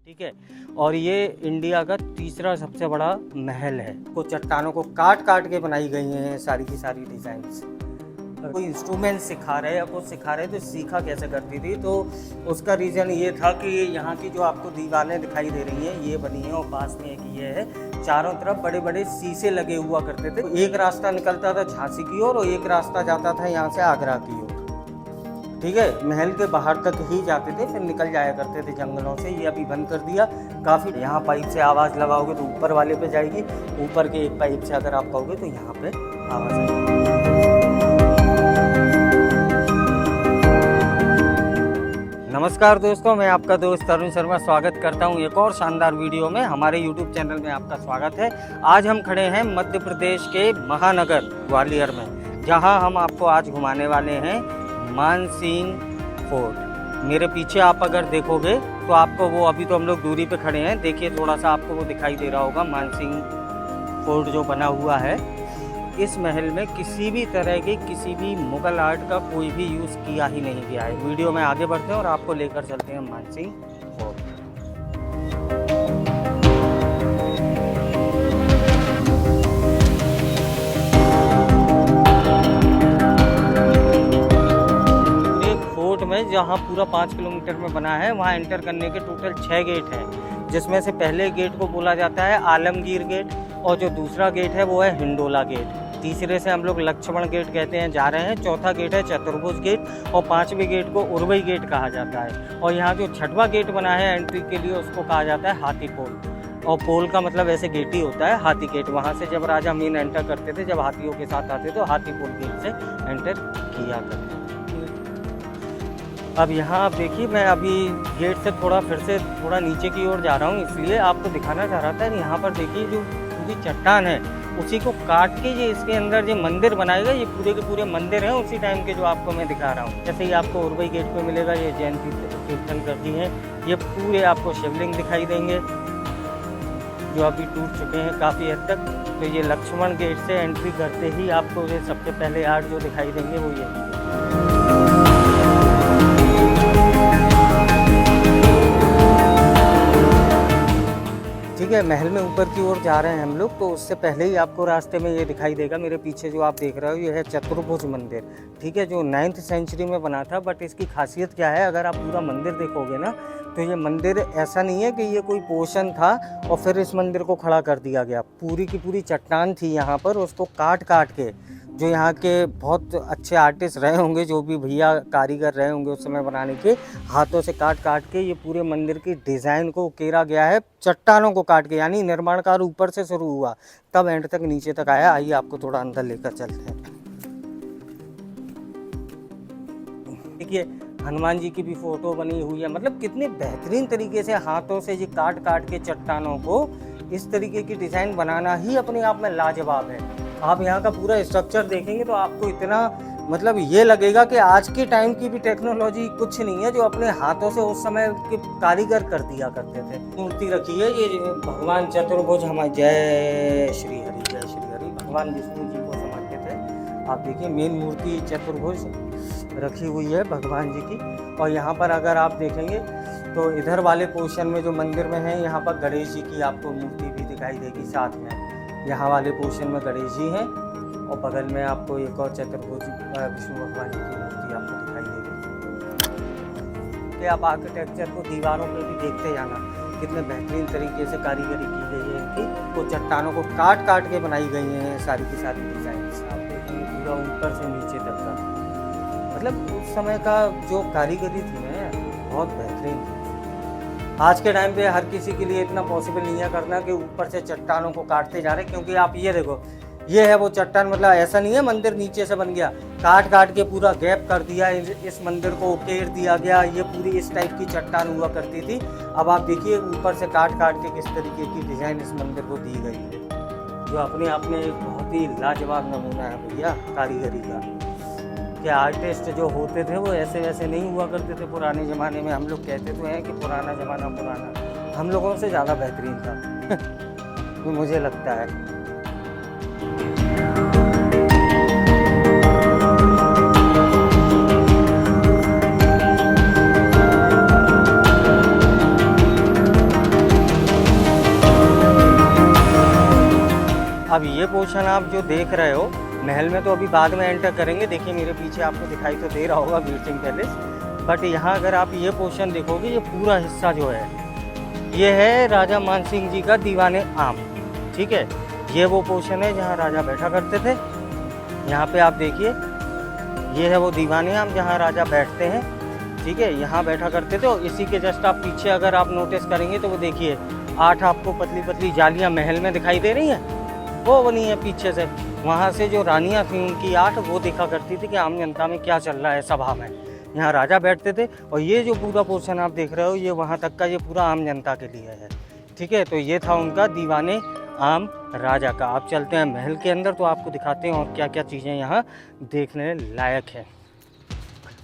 ठीक है। और ये इंडिया का तीसरा सबसे बड़ा महल है। को चट्टानों को काट काट के बनाई गई हैं सारी की सारी डिज़ाइंस। कोई इंस्ट्रूमेंट सिखा रहे या कुछ सिखा रहे तो सीखा कैसे करती थी, तो उसका रीज़न ये था कि यहाँ की जो आपको दीवारें दिखाई दे रही हैं ये बनी है और पास में एक ये है, चारों तरफ बड़े बड़े शीशे लगे हुआ करते थे। एक रास्ता निकलता था झांसी की ओर और एक रास्ता जाता था यहाँ से आगरा की ओर। ठीक है, महल के बाहर तक ही जाते थे, फिर निकल जाया करते थे जंगलों से। ये अभी बंद कर दिया काफ़ी। यहाँ पाइप से आवाज़ लगाओगे तो ऊपर वाले पे जाएगी, ऊपर के एक पाइप से अगर आप कहोगे तो यहाँ पे आवाज़ आएगी। नमस्कार दोस्तों, मैं आपका दोस्त तरुण शर्मा स्वागत करता हूं एक और शानदार वीडियो में। हमारे YouTube चैनल में आपका स्वागत है। आज हम खड़े हैं मध्य प्रदेश के महानगर ग्वालियर में, जहां हम आपको आज घुमाने वाले हैं मानसिंह फोर्ट। मेरे पीछे आप अगर देखोगे तो आपको वो, अभी तो हम लोग दूरी पे खड़े हैं, देखिए थोड़ा सा आपको वो दिखाई दे रहा होगा मानसिंह फोर्ट जो बना हुआ है। इस महल में किसी भी तरह के किसी भी मुगल आर्ट का कोई भी यूज़ किया ही नहीं गया है। वीडियो में आगे बढ़ते हैं और आपको लेकर चलते हैं मानसिंह फोर्ट। फोर्ट में जहाँ पूरा 5 किलोमीटर में बना है, वहाँ एंटर करने के टोटल 6 गेट हैं, जिसमें से पहले गेट को बोला जाता है आलमगीर गेट, और जो दूसरा गेट है वो है हिंडोला गेट। तीसरे से हम लोग लक्ष्मण गेट कहते हैं जा रहे हैं। चौथा गेट है चतुर्भुज गेट और पांचवें गेट को उर्वई गेट कहा जाता है। और यहाँ जो छठवां गेट बना है एंट्री के लिए, उसको कहा जाता है हाथी पोल। और पोल का मतलब ऐसे गेट ही होता है, हाथी गेट। वहाँ से जब राजा मीन एंटर करते थे, जब हाथियों के साथ आते तो हाथी पोल गेट से एंटर किया करते थे। अब यहाँ आप देखिए, मैं अभी गेट से फिर से थोड़ा नीचे की ओर जा रहा हूँ, इसलिए आपको दिखाना चाह रहा था। यहाँ पर देखिए जो पूरी चट्टान है, उसी को काट के ये इसके अंदर जो मंदिर बनाएगा, ये पूरे के पूरे मंदिर हैं उसी टाइम के जो आपको मैं दिखा रहा हूँ। जैसे ही आपको उर्वई गेट पे मिलेगा, ये जैन तीर्थंकर जी हैं, ये पूरे आपको शिवलिंग दिखाई देंगे जो अभी टूट चुके हैं काफ़ी हद तक। तो ये लक्ष्मण गेट से एंट्री करते ही आपको ये सबसे पहले आर्ट जो दिखाई देंगे वो यही है। ठीक है, महल में ऊपर की ओर जा रहे हैं हम लोग, तो उससे पहले ही आपको रास्ते में ये दिखाई देगा, मेरे पीछे जो आप देख रहे हो ये है चतुर्भुज मंदिर। ठीक है, जो 9th सेंचुरी में बना था। बट इसकी खासियत क्या है, अगर आप पूरा मंदिर देखोगे ना, तो ये मंदिर ऐसा नहीं है कि ये कोई पोर्शन था और फिर इस मंदिर को खड़ा कर दिया गया। पूरी की पूरी चट्टान थी यहाँ पर, उसको काट काट के, जो यहाँ के बहुत अच्छे आर्टिस्ट रहे होंगे, जो भी भैया कारीगर रहे होंगे उस समय बनाने के, हाथों से काट काट के ये पूरे मंदिर की डिज़ाइन को उकेरा गया है, चट्टानों को काट के। यानी निर्माण कार्य ऊपर से शुरू हुआ, तब एंड तक नीचे तक आया। आइए आपको थोड़ा अंदर लेकर चलते हैं। देखिए, हनुमान जी की भी फोटो बनी हुई है। मतलब कितने बेहतरीन तरीके से हाथों से ये काट काट के चट्टानों को इस तरीके की डिज़ाइन बनाना ही अपने आप में लाजवाब है। आप यहाँ का पूरा स्ट्रक्चर देखेंगे तो आपको इतना मतलब ये लगेगा कि आज के टाइम की भी टेक्नोलॉजी कुछ नहीं है, जो अपने हाथों से उस समय के कारीगर कर दिया करते थे। मूर्ति रखी है ये भगवान चतुर्भुज, हमारे जय श्री हरि भगवान विष्णु जी को समझते थे। आप देखिए मेन मूर्ति चतुर्भुज रखी हुई है भगवान जी की। और यहाँ पर अगर आप देखेंगे तो इधर वाले पोर्शन में जो मंदिर में है, यहाँ पर गणेश जी की आपको मूर्ति भी दिखाई देगी साथ में। यहाँ वाले पोर्शन में गणेश जी हैं और बगल में आपको एक और चतुर्भुज विष्णु भगवान जी की मूर्ति आपको दिखाई देगी। कि आप आर्किटेक्चर को दीवारों पे भी देखते जाना, कितने बेहतरीन तरीके से कारीगरी की गई है इनकी। तो चट्टानों को काट काट के बनाई गई हैं सारी की सारी डिज़ाइन। आप देखेंगे पूरा ऊपर से नीचे तक का, मतलब उस समय का जो कारीगरी थी ना, बहुत बेहतरीन थी। आज के टाइम पे हर किसी के लिए इतना पॉसिबल नहीं है करना कि ऊपर से चट्टानों को काटते जा रहे, क्योंकि आप ये देखो, ये है वो चट्टान। मतलब ऐसा नहीं है मंदिर नीचे से बन गया, काट काट के पूरा गैप कर दिया, इस मंदिर को उकेर दिया गया। ये पूरी इस टाइप की चट्टान हुआ करती थी। अब आप देखिए ऊपर से काट काट के किस तरीके की डिज़ाइन इस मंदिर को दी गई है, जो अपने आप में एक बहुत ही लाजवाब नमूना है भैया कारीगरी का। कि आर्टिस्ट जो होते थे वो ऐसे वैसे नहीं हुआ करते थे पुराने ज़माने में। हम लोग कहते तो हैं कि पुराना ज़माना पुराना, हम लोगों से ज़्यादा बेहतरीन था मुझे लगता है। अब ये पोर्शन आप जो देख रहे हो महल में तो अभी बाद में एंटर करेंगे। देखिए मेरे पीछे आपको दिखाई तो दे रहा होगा वीर सिंह पैलेस, बट यहाँ अगर आप ये पोर्शन देखोगे, ये पूरा हिस्सा जो है ये है राजा मानसिंह जी का दीवाने आम। ठीक है, ये वो पोर्शन है जहाँ राजा बैठा करते थे। यहाँ पे आप देखिए, ये है वो दीवाने आम जहाँ राजा बैठते हैं। ठीक है, यहाँ बैठा करते थे। और इसी के जस्ट आप पीछे अगर आप नोटिस करेंगे तो वो देखिए 8 आपको पतली पतली जालियाँ महल में दिखाई दे रही हैं, वो बनी है पीछे से। वहाँ से जो रानियाँ थी उनकी 8 वो देखा करती थी कि आम जनता में क्या चल रहा है सभा में। यहाँ राजा बैठते थे। और ये जो पूरा पोर्शन आप देख रहे हो ये वहाँ तक का ये पूरा आम जनता के लिए है। ठीक है, तो ये था उनका दीवाने आम राजा का। आप चलते हैं महल के अंदर तो आपको दिखाते हैं और क्या क्या चीज़ें यहाँ देखने लायक है।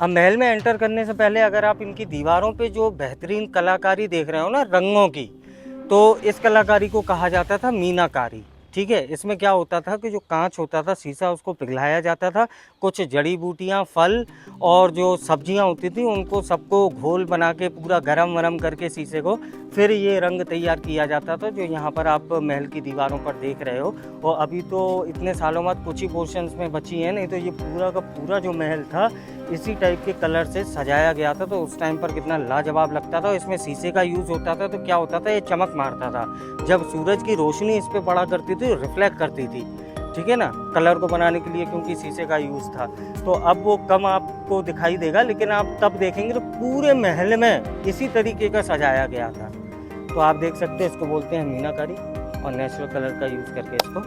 अब महल में एंटर करने से पहले अगर आप इनकी दीवारों पे जो बेहतरीन कलाकारी देख रहे हो ना रंगों की, तो इस कलाकारी को कहा जाता था मीनाकारी। ठीक है, इसमें क्या होता था कि जो कांच होता था शीशा उसको पिघलाया जाता था, कुछ जड़ी बूटियाँ, फल और जो सब्जियां होती थी उनको सबको घोल बना के पूरा गरम वरम करके शीशे को फिर ये रंग तैयार किया जाता था जो यहाँ पर आप महल की दीवारों पर देख रहे हो। और अभी तो इतने सालों बाद कुछ ही पोर्शंस में बची हैं, नहीं तो ये पूरा का पूरा जो महल था इसी टाइप के कलर से सजाया गया था। तो उस टाइम पर कितना लाजवाब लगता था। इसमें शीशे का यूज़ होता था तो क्या होता था, ये चमक मारता था जब सूरज की रोशनी इस पर पड़ा करती थी, रिफ्लेक्ट करती थी। ठीक है ना, कलर को बनाने के लिए क्योंकि शीशे का यूज़ था। तो अब वो कम आपको दिखाई देगा, लेकिन आप तब देखेंगे तो पूरे महल में इसी तरीके का सजाया गया था। तो आप देख सकते हैं, इसको बोलते हैं मीनाकारी और नेचुरल कलर का यूज़ करके इसको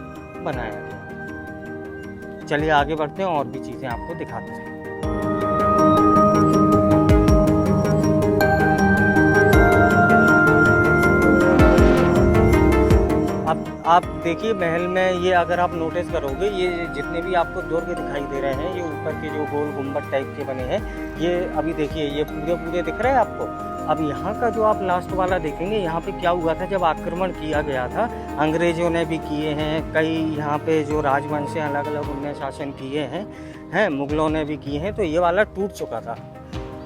बनाया गया। चलिए आगे बढ़ते हैं और भी चीज़ें आपको दिखाते हैं। आप देखिए महल में ये अगर आप नोटिस करोगे, ये जितने भी आपको दुर्ग दिखाई दे रहे हैं, ये ऊपर के जो गोल गुंबद टाइप के बने हैं, ये अभी देखिए ये पूरे दिख रहे हैं आपको। अब यहाँ का जो आप लास्ट वाला देखेंगे, यहाँ पे क्या हुआ था जब आक्रमण किया गया था, अंग्रेजों ने भी किए हैं, कई यहाँ पे जो राजवंश हैं अलग अलग उनने शासन किए हैं, मुगलों ने भी किए हैं, तो ये वाला टूट चुका था।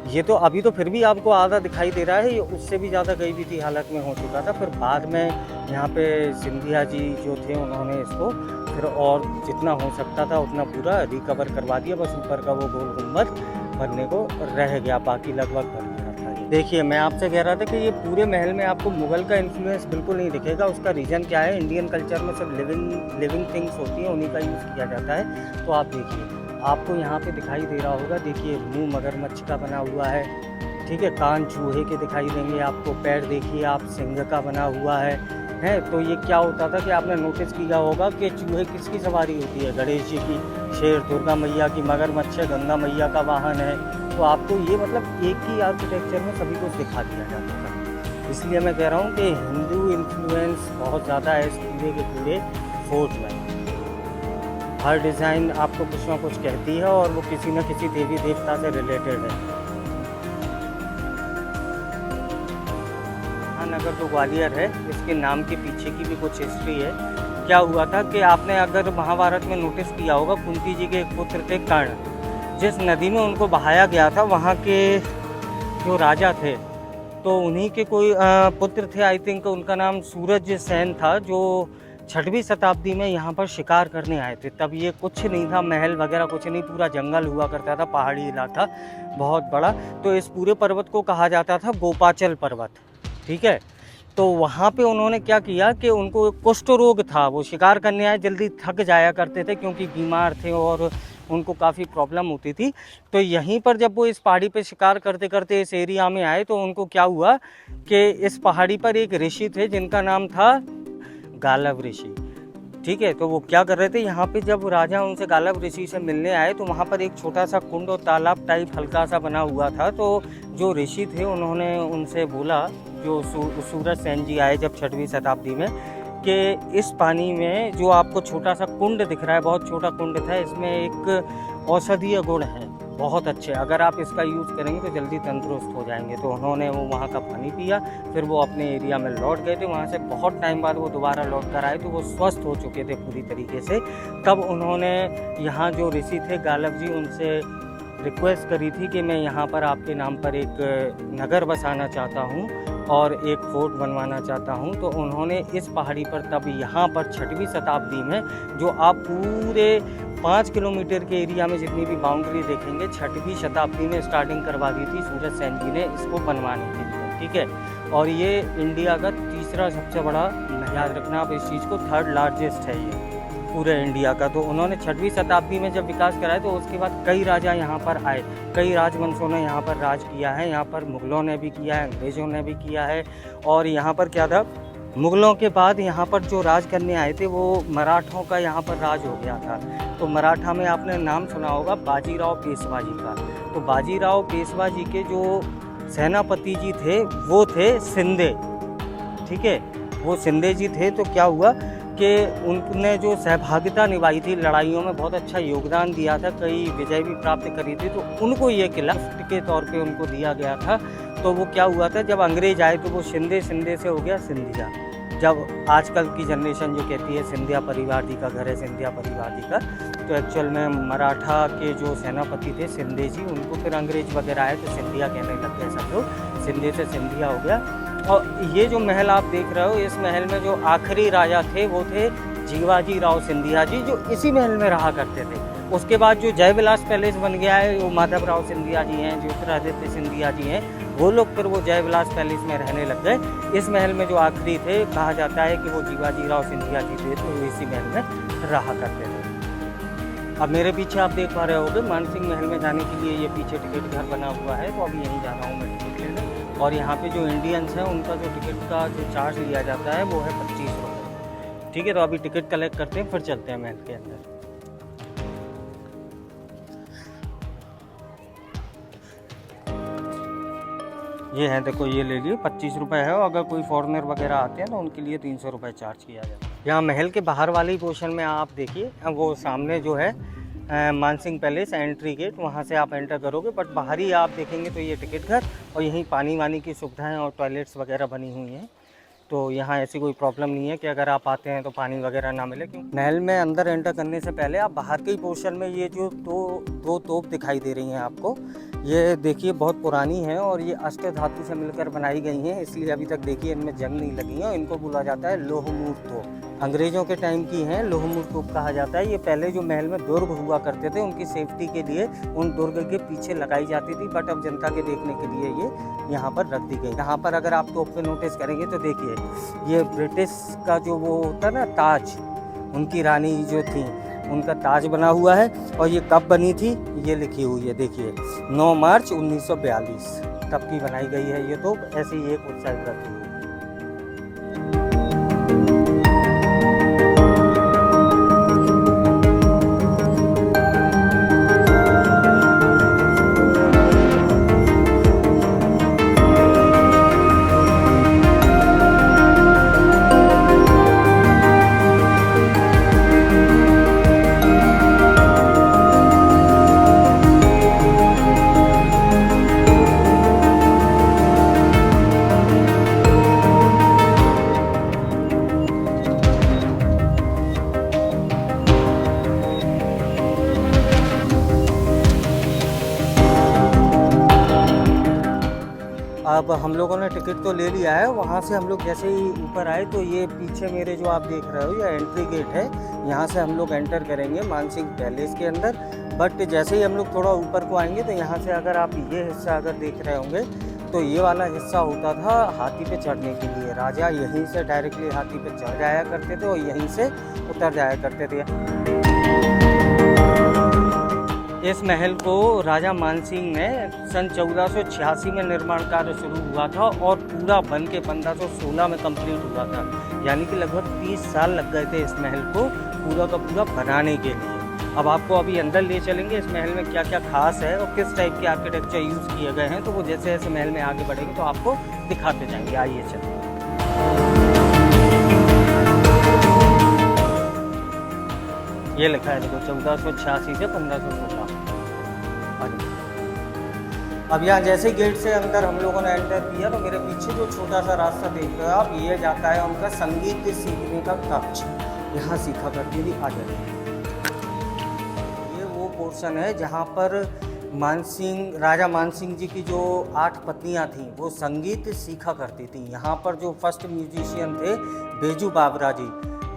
ये तो अभी तो फिर भी आपको आधा दिखाई दे रहा है, ये उससे भी ज़्यादा गई भी थी हालत में हो चुका था। फिर बाद में यहाँ पे सिंधिया जी जो थे उन्होंने इसको फिर और जितना हो सकता था उतना पूरा रिकवर करवा दिया। बस ऊपर का वो गोल गुंबद बनने को रह गया, बाकी लगभग बन गया था। देखिए मैं आपसे कह रहा था कि ये पूरे महल में आपको मुग़ल का इन्फ्लुएंस बिल्कुल नहीं दिखेगा। उसका रीज़न क्या है, इंडियन कल्चर में सब लिविंग थिंग्स होती हैं, उन्हीं का यूज़ किया जाता है। तो आप देखिए, आपको यहाँ पे दिखाई दे रहा होगा, देखिए मुंह मगरमच्छ का बना हुआ है। ठीक है, कान चूहे के दिखाई देंगे आपको, पैर देखिए आप सिंह का बना हुआ है। तो ये क्या होता था कि आपने नोटिस किया होगा कि चूहे किसकी सवारी होती है, गणेश जी की, शेर दुर्गा मैया की, मगरमच्छ गंगा मैया का वाहन है। तो आपको ये मतलब एक ही आर्किटेक्चर में सभी कुछ दिखा दिया जाता था। इसलिए मैं कह रहा हूँ कि हिंदू इन्फ्लुएंस बहुत ज़्यादा है इस पूरे के पूरे फोर्ट में। हर डिज़ाइन आपको कुछ ना कुछ कहती है और वो किसी न किसी देवी देवता से रिलेटेड है। महानगर जो ग्वालियर है, इसके नाम के पीछे की भी कुछ हिस्ट्री है। क्या हुआ था कि आपने अगर महाभारत में नोटिस किया होगा, कुंती जी के एक पुत्र थे कर्ण, जिस नदी में उनको बहाया गया था वहाँ के जो राजा थे तो उन्हीं के कोई पुत्र थे, आई थिंक उनका नाम सूरज सेन था, जो 6वीं शताब्दी में यहाँ पर शिकार करने आए थे। तब ये कुछ नहीं था, महल वगैरह कुछ नहीं, पूरा जंगल हुआ करता था, पहाड़ी इलाका बहुत बड़ा। तो इस पूरे पर्वत को कहा जाता था गोपाचल पर्वत। ठीक है, तो वहाँ पे उन्होंने क्या किया कि उनको कुष्ठ रोग था, वो शिकार करने आए, जल्दी थक जाया करते थे क्योंकि बीमार थे और उनको काफ़ी प्रॉब्लम होती थी। तो यहीं पर जब वो इस पहाड़ी पे शिकार करते करते इस एरिया में आए तो उनको क्या हुआ कि इस पहाड़ी पर एक ऋषि थे जिनका नाम था गालव ऋषि। ठीक है, तो वो क्या कर रहे थे, यहाँ पे जब राजा उनसे गालव ऋषि से मिलने आए तो वहाँ पर एक छोटा सा कुंड और तालाब टाइप हल्का सा बना हुआ था। तो जो ऋषि थे उन्होंने उनसे बोला, जो सूरज सेन जी आए जब 6वीं शताब्दी में, कि इस पानी में जो आपको छोटा सा कुंड दिख रहा है, बहुत छोटा कुंड था, इसमें एक औषधीय गुण है बहुत अच्छे, अगर आप इसका यूज़ करेंगे तो जल्दी तंदुरुस्त हो जाएंगे। तो उन्होंने वो वहाँ का पानी पिया, फिर वो अपने एरिया में लौट गए थे। वहाँ से बहुत टाइम बाद वो दोबारा लौट कर आए तो वो स्वस्थ हो चुके थे पूरी तरीके से। तब उन्होंने यहाँ जो ऋषि थे गालव जी, उनसे रिक्वेस्ट करी थी कि मैं यहाँ पर आपके नाम पर एक नगर बसाना चाहता हूँ। और एक फोर्ट बनवाना चाहता हूँ। तो उन्होंने इस पहाड़ी पर तब यहाँ पर 6वीं शताब्दी में, जो आप पूरे 5 किलोमीटर के एरिया में जितनी भी बाउंड्री देखेंगे 6वीं शताब्दी में स्टार्टिंग करवा दी थी सूरज सेन जी ने इसको बनवाने के लिए, ठीक है। और ये इंडिया का तीसरा सबसे बड़ा, याद रखना आप इस चीज़ को, 3rd लार्जेस्ट है ये पूरे इंडिया का। तो उन्होंने 6वीं शताब्दी में जब विकास कराया तो उसके बाद कई राजा यहाँ पर आए, कई राजवंशों ने यहाँ पर राज किया है। यहाँ पर मुग़लों ने भी किया है, अंग्रेज़ों ने भी किया है। और यहाँ पर क्या था, मुग़लों के बाद यहाँ पर जो राज करने आए थे वो मराठों का यहाँ पर राज हो गया था। तो मराठा में आपने नाम सुना होगा बाजीराव पेशवा जी का। तो बाजीराव पेशवा जी के जो सेनापति जी थे वो थे शिंदे, ठीक है, वो शिंदे जी थे। तो क्या हुआ कि उनने जो सहभागिता निभाई थी लड़ाइयों में, बहुत अच्छा योगदान दिया था, कई विजय भी प्राप्त करी थी। तो उनको ये किला के तौर पे उनको दिया गया था। तो वो क्या हुआ था, जब अंग्रेज आए तो वो शिंदे से हो गया सिंधिया। जब आजकल की जनरेशन जो कहती है सिंधिया परिवार जी का घर है, सिंधिया परिवार जी का, तो एक्चुअल में मराठा के जो सेनापति थे शिंदे जी, उनको फिर अंग्रेज वगैरह आए तो सिंधिया कहने लग गए सब लोग, शिंदे से सिंधिया हो गया। और ये जो महल आप देख रहे हो, इस महल में जो आखिरी राजा थे वो थे जीवाजी राव सिंधिया जी, जो इसी महल में रहा करते थे। उसके बाद जो जयविलास पैलेस बन गया है वो माधव राव सिंधिया जी हैं, ज्योतिरादित्य सिंधिया जी हैं, वो लोग फिर वो जयविलास पैलेस में रहने लग गए। इस महल में जो आखिरी थे, कहा जाता है कि वो जीवाजी राव सिंधिया जी थे, तो वो इसी महल में रहा करते थे। अब मेरे पीछे आप देख पा रहे होगे मानसिंह महल में जाने के लिए ये पीछे टिकट घर बना हुआ है। तो अभी यहीं जा रहा हूँ मैं टिकट लेने। और यहाँ पे जो इंडियंस हैं उनका जो टिकट का जो चार्ज लिया जाता है वो है 25 रुपये, ठीक है। तो अभी टिकट कलेक्ट करते हैं, फिर चलते हैं महल के अंदर। ये है, देखो ये ले लिए, 25 रुपये है। और अगर कोई फॉरेनर वगैरह आते हैं तो उनके लिए 300 रुपये चार्ज किया जाता है। यहाँ महल के बाहर वाले पोर्शन में आप देखिए, वो सामने जो है मानसिंह पैलेस एंट्री गेट, वहाँ से आप एंटर करोगे। बट बाहरी आप देखेंगे तो ये टिकट घर, और यहीं पानी वानी की सुविधाएं और टॉयलेट्स वगैरह बनी हुई हैं। तो यहाँ ऐसी कोई प्रॉब्लम नहीं है कि अगर आप आते हैं तो पानी वगैरह ना मिले। क्योंकि महल में अंदर एंटर करने से पहले आप बाहर के ही पोर्शन में ये जो दो तोप दिखाई दे रही हैं आपको, ये देखिए बहुत पुरानी है और ये अष्ट धातु से मिलकर बनाई गई हैं, इसलिए अभी तक देखिए इनमें जंग नहीं लगी है। इनको बोला जाता है लोहमूर तोप, अंग्रेज़ों के टाइम की हैं, लोहमूर तोप कहा जाता है। ये पहले जो महल में दुर्ग हुआ करते थे, उनकी सेफ्टी के लिए उन दुर्ग के पीछे लगाई जाती थी। बट अब जनता के देखने के लिए ये यहाँ पर रख दी गई। यहाँ पर अगर आप तोप पे नोटिस करेंगे तो देखिए ये ब्रिटिश का जो वो होता है ना ताज, उनकी रानी जो थी उनका ताज बना हुआ है। और ये कब बनी थी ये लिखी हुई है, देखिए 9 मार्च 1942 तब की बनाई गई है ये तोप। ऐसे ही एक उस साइड रखी हुई है। अब हम लोगों ने टिकट तो ले लिया है। वहाँ से हम लोग जैसे ही ऊपर आए तो ये पीछे मेरे जो आप देख रहे हो ये एंट्री गेट है, यहाँ से हम लोग एंटर करेंगे मानसिंह पैलेस के अंदर। बट जैसे ही हम लोग थोड़ा ऊपर को आएंगे तो यहाँ से अगर आप ये हिस्सा अगर देख रहे होंगे तो ये वाला हिस्सा होता था हाथी पे चढ़ने के लिए। राजा यहीं से डायरेक्टली हाथी पे चढ़ जाया करते थे और यहीं से उतर जाया करते थे। इस महल को राजा मानसिंह ने सन 1486 में निर्माण कार्य शुरू हुआ था और पूरा बन के 1516 में कंप्लीट हुआ था। यानी कि लगभग 30 साल लग गए थे इस महल को पूरा का पूरा बनाने के लिए। अब आपको अभी अंदर ले चलेंगे, इस महल में क्या क्या खास है और किस टाइप के आर्किटेक्चर यूज़ किए गए हैं। तो वो जैसे जैसे महल में आगे बढ़ेंगे तो आपको दिखाते जाएंगे। आइए चलिए। ये लिखा है देखो 1486 से 1516। अब यहाँ जैसे गेट से अंदर हम लोगों ने एंटर किया तो मेरे पीछे जो छोटा सा रास्ता देख रहे हो आप, ये जाता है उनका संगीत सीखने का कक्ष। यहाँ सीखा करती थी। आ जाइए, ये वो पोर्शन है जहाँ पर राजा मानसिंह जी की जो 8 पत्नियां थीं वो संगीत सीखा करती थीं। यहाँ पर जो फर्स्ट म्यूजिशियन थे बेजू बाबरा जी,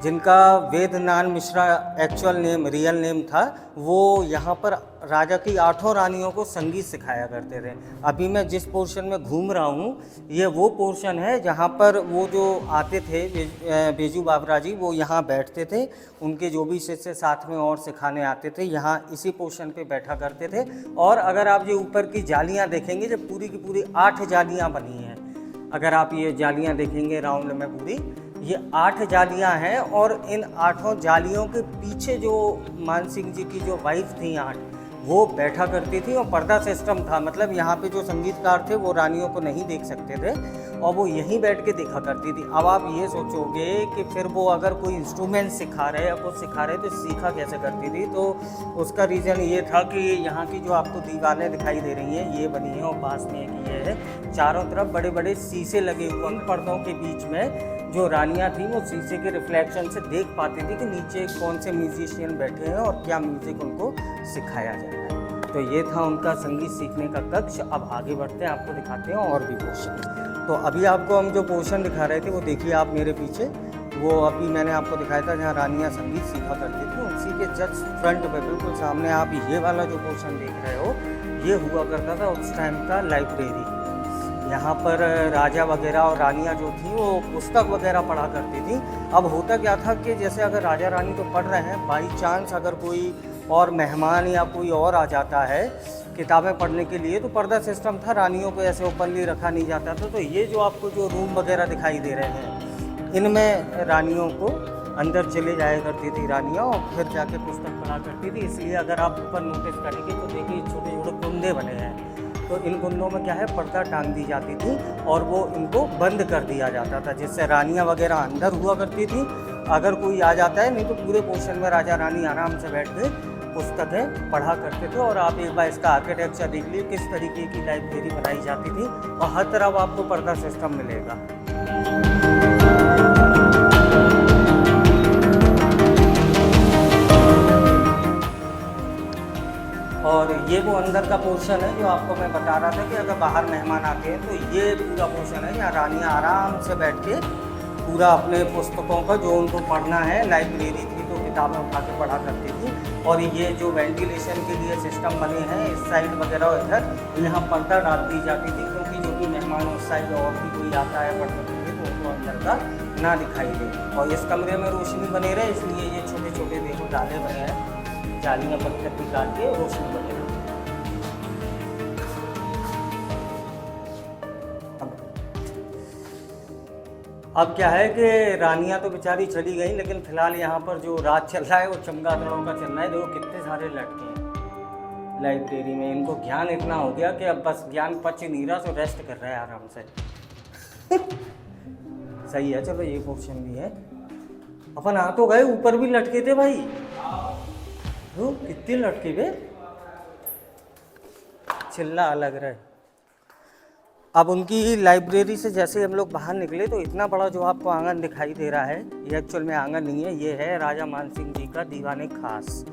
जिनका वेदनान Mishra actual name real name था, वो यहाँ पर राजा की 8 रानियों को संगीत सिखाया करते थे। अभी मैं जिस पोर्शन में घूम रहा हूँ ये वो पोर्शन है जहाँ पर वो जो आते थे बेजू बाबरा जी, वो यहाँ बैठते थे। उनके जो भी शिष्य साथ में और सिखाने आते थे यहाँ इसी पोर्शन पे बैठा करते थे। और अगर आप ये ऊपर की जालियाँ देखेंगे, जब पूरी की पूरी 8 जालियाँ बनी हैं, अगर आप ये जालियाँ देखेंगे राउंड में पूरी, ये 8 जालियाँ हैं। और इन 8 जालियों के पीछे जो मानसिंह जी की जो वाइफ थी 8, वो बैठा करती थी और पर्दा सिस्टम था। मतलब यहाँ पे जो संगीतकार थे वो रानियों को नहीं देख सकते थे और वो यहीं बैठ के देखा करती थी। अब आप ये सोचोगे कि फिर वो अगर कोई इंस्ट्रूमेंट सिखा रहे या कुछ सिखा रहे तो सीखा कैसे करती थी। तो उसका रीज़न ये था कि यहाँ की जो आपको दीवारें दिखाई दे रही हैं ये बनी हैं और पास में एक ये है, चारों तरफ बड़े बड़े शीशे लगे हुए हैं। पर्दों के बीच में जो रानियाँ थीं वो शीशे के रिफ्लेक्शन से देख पाती थी कि नीचे कौन से म्यूजिशियन बैठे हैं और क्या म्यूज़िक उनको सिखाया जा रहा है। तो ये था उनका संगीत सीखने का कक्ष। अब आगे बढ़ते हैं, आपको दिखाते हैं और भी पोर्शन। तो अभी आपको हम जो पोर्शन दिखा रहे थे वो देखिए आप मेरे पीछे, वो अभी मैंने आपको दिखाया था जहाँ रानियाँ संगीत सीखा करती थी। उसी के जस्ट फ्रंट पे बिल्कुल सामने आप ये वाला जो पोर्शन देख रहे हो, ये हुआ करता था उस टाइम का लाइब्रेरी। यहाँ पर राजा वगैरह और रानियाँ जो थी वो पुस्तक वगैरह पढ़ा करती थी। अब होता क्या था कि जैसे अगर राजा रानी तो पढ़ रहे हैं, बाई चांस अगर कोई और मेहमान या कोई और आ जाता है किताबें पढ़ने के लिए, तो पर्दा सिस्टम था, रानियों को ऐसे ओपनली रखा नहीं जाता था। तो ये जो आपको जो रूम वगैरह दिखाई दे रहे हैं, इनमें रानियों को अंदर चले जाया करती थी रानियाँ और फिर जाके पुस्तक पढ़ा करती थी। इसलिए अगर आप ऊपर नोटिस करेंगे तो देखिए छोटे छोटे कुंडे बने हैं। तो इन कुंडों में क्या है, पर्दा टांग दी जाती थी और वो इनको बंद कर दिया जाता था, जिससे रानियाँ वगैरह अंदर हुआ करती थी। अगर कोई आ जाता है, नहीं तो पूरे पोर्शन में राजा रानी आराम से बैठ के पुस्तकें पढ़ा करते थे। और आप एक बार इसका आर्किटेक्चर देख लीजिए, किस तरीके की लाइब्रेरी बनाई जाती थी और हर तरफ आपको पर्दा सिस्टम मिलेगा। और ये वो अंदर का पोर्शन है जो आपको मैं बता रहा था कि अगर बाहर मेहमान आते हैं तो ये पूरा पोर्शन है जहाँ रानियाँ आराम से बैठ के पूरा अपने पुस्तकों का जो उनको पढ़ना है, लाइब्रेरी थी तो किताबें उठा के पढ़ा करती थी। और ये जो वेंटिलेशन के लिए सिस्टम बने हैं इस साइड वगैरह इधर, यहाँ पर्दा डाल दी जाती थी क्योंकि जो भी मेहमान उस साइड और भी कोई आता है पढ़ने के लिए तो उनको अंदर का ना दिखाई दे। और इस कमरे में रोशनी बने रहे, इसलिए ये छोटे छोटे देखो डाले बने हैं, जालियाँ पत्थर की काट के रोशनी बने रहे। अब क्या है कि रानियां तो बेचारी चली गई, लेकिन फिलहाल यहाँ पर जो रात चल रहा है वो चमगादड़ों का चल रहा है। देखो कितने सारे लड़के हैं लाइब्रेरी में, इनको ज्ञान इतना हो गया कि अब बस ज्ञान पच नहीं रहा तो रेस्ट कर रहा है आराम से। सही है, चलो ये पोर्शन भी है। अपन आ तो गए, ऊपर भी लटके थे भाई, तो कितने लटके थे, चिल्ला अलग रहे। अब उनकी लाइब्रेरी से जैसे हम लोग बाहर निकले तो इतना बड़ा जो आपको आंगन दिखाई दे रहा है, ये एक्चुअल में आंगन नहीं है, ये है राजा मानसिंह जी का दीवाने खास।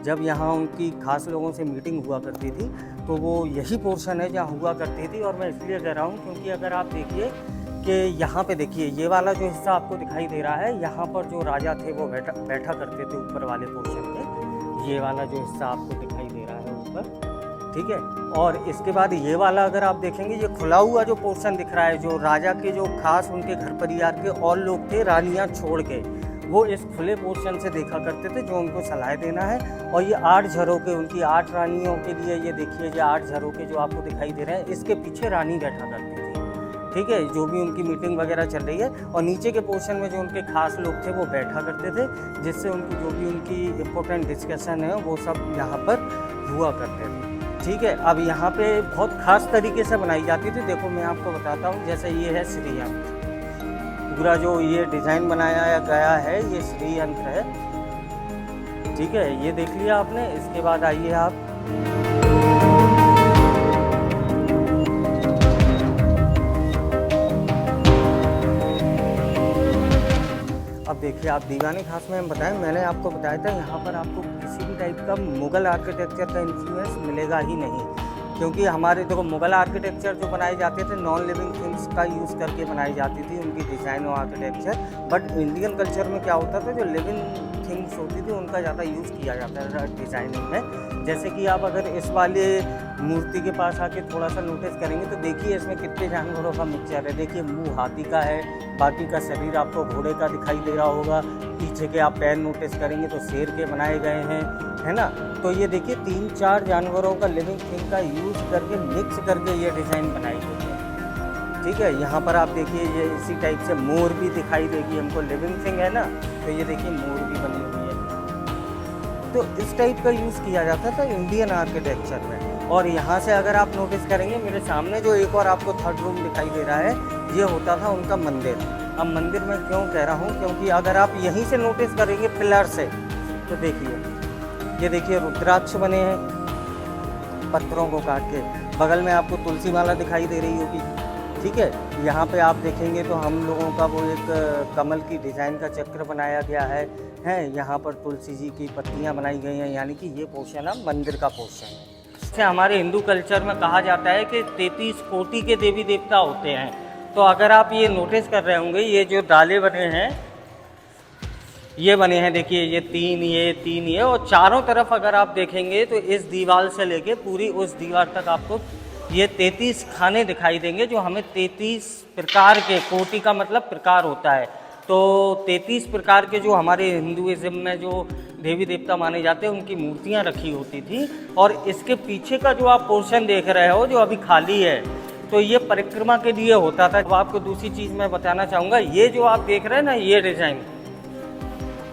जब यहाँ उनकी खास लोगों से मीटिंग हुआ करती थी तो वो यही पोर्शन है जहाँ हुआ करती थी। और मैं इसलिए कह रहा हूँ क्योंकि अगर आप देखिए कि यहाँ पे देखिए ये वाला जो हिस्सा आपको दिखाई दे रहा है, यहाँ पर जो राजा थे वो बैठा करते थे ऊपर वाले पोर्शन में। ये वाला जो हिस्सा आपको दिखाई दे रहा है ऊपर, ठीक है। और इसके बाद ये वाला अगर आप देखेंगे, ये खुला हुआ जो पोर्शन दिख रहा है, जो राजा के जो खास उनके घर परिवार के और लोग थे रानियां छोड़ के, वो इस खुले पोर्शन से देखा करते थे जो उनको सलाह देना है। और ये 8 झरोके उनकी 8 रानियों के लिए, ये देखिए ये 8 झरोके जो आपको दिखाई दे रहे हैं, इसके पीछे रानी बैठा करती थी, ठीक है, जो भी उनकी मीटिंग वगैरह चल रही है। और नीचे के पोर्शन में जो उनके खास लोग थे वो बैठा करते थे, जिससे उनकी जो भी उनकी इम्पोर्टेंट डिस्कशन है वो सब यहाँ पर हुआ करते थे, ठीक है। अब यहाँ पे बहुत ख़ास तरीके से बनाई जाती थी। देखो मैं आपको बताता हूँ, जैसे ये है श्रीयंत्र, पूरा जो ये डिज़ाइन बनाया गया है ये श्रीयंत्र है, ठीक है, ये देख लिया आपने। इसके बाद आइए आप अब देखिए, आप दीवानी खास में हम बताएं, मैंने आपको बताया था यहाँ पर आपको किसी भी टाइप का मुग़ल आर्किटेक्चर का इन्फ्लुएंस मिलेगा ही नहीं, क्योंकि हमारे देखो मुग़ल आर्किटेक्चर जो बनाए जाते थे नॉन लिविंग थिंग्स का यूज़ करके बनाई जाती थी उनकी डिज़ाइन और आर्किटेक्चर। बट इंडियन कल्चर में क्या होता था, जो लिविंग थिंग्स होती थी उनका ज़्यादा यूज़ किया जाता था डिज़ाइनिंग में। जैसे कि आप अगर इस वाले मूर्ति के पास आके थोड़ा सा नोटिस करेंगे तो देखिए इसमें कितने जानवरों का मिक्सचर है। देखिए मुंह हाथी का है, बाकी का शरीर आपको घोड़े का दिखाई दे रहा होगा, पीछे के आप पैर नोटिस करेंगे तो शेर के बनाए गए हैं, है ना। तो ये देखिए 3-4 जानवरों का लिविंग थिंग का यूज़ करके मिक्स करके ये डिज़ाइन बनाई गई है। ठीक है, यहाँ पर आप देखिए ये इसी टाइप से मोर भी दिखाई देगी हमको, लिविंग थिंग है ना, तो ये देखिए मोर भी बनी हुई है। तो इस टाइप का यूज़ किया जाता था इंडियन आर्किटेक्चर में। और यहाँ से अगर आप नोटिस करेंगे मेरे सामने जो एक और आपको थर्ड रूम दिखाई दे रहा है, ये होता था उनका मंदिर। अब मंदिर में क्यों कह रहा हूँ, क्योंकि अगर आप यहीं से नोटिस करेंगे पिलर से, तो देखिए ये देखिए रुद्राक्ष बने हैं पत्थरों को काट के, बगल में आपको तुलसी माला दिखाई दे रही होगी। ठीक है, यहाँ पे आप देखेंगे तो हम लोगों का वो एक कमल की डिज़ाइन का चक्र बनाया गया है यहाँ पर तुलसी जी की पत्तियाँ बनाई गई हैं, यानी कि ये पोर्शन अब मंदिर का पोर्शन है। इससे हमारे हिंदू कल्चर में कहा जाता है कि 33 कोटि के देवी देवता होते हैं। तो अगर आप ये नोटिस कर रहे होंगे, ये जो डाले बने हैं ये बने हैं, देखिए ये तीन ये और चारों तरफ अगर आप देखेंगे तो इस दीवार से लेके पूरी उस दीवार तक आपको ये 33 खाने दिखाई देंगे, जो हमें 33 प्रकार के, कोटि का मतलब प्रकार होता है, तो 33 प्रकार के जो हमारे हिंदुइज्म में जो देवी देवता माने जाते हैं उनकी मूर्तियां रखी होती थी। और इसके पीछे का जो आप पोर्शन देख रहे हो जो अभी खाली है, तो ये परिक्रमा के लिए होता था। अब आपको दूसरी चीज़ मैं बताना चाहूँगा, ये जो आप देख रहे हैं ना, ये डिज़ाइन,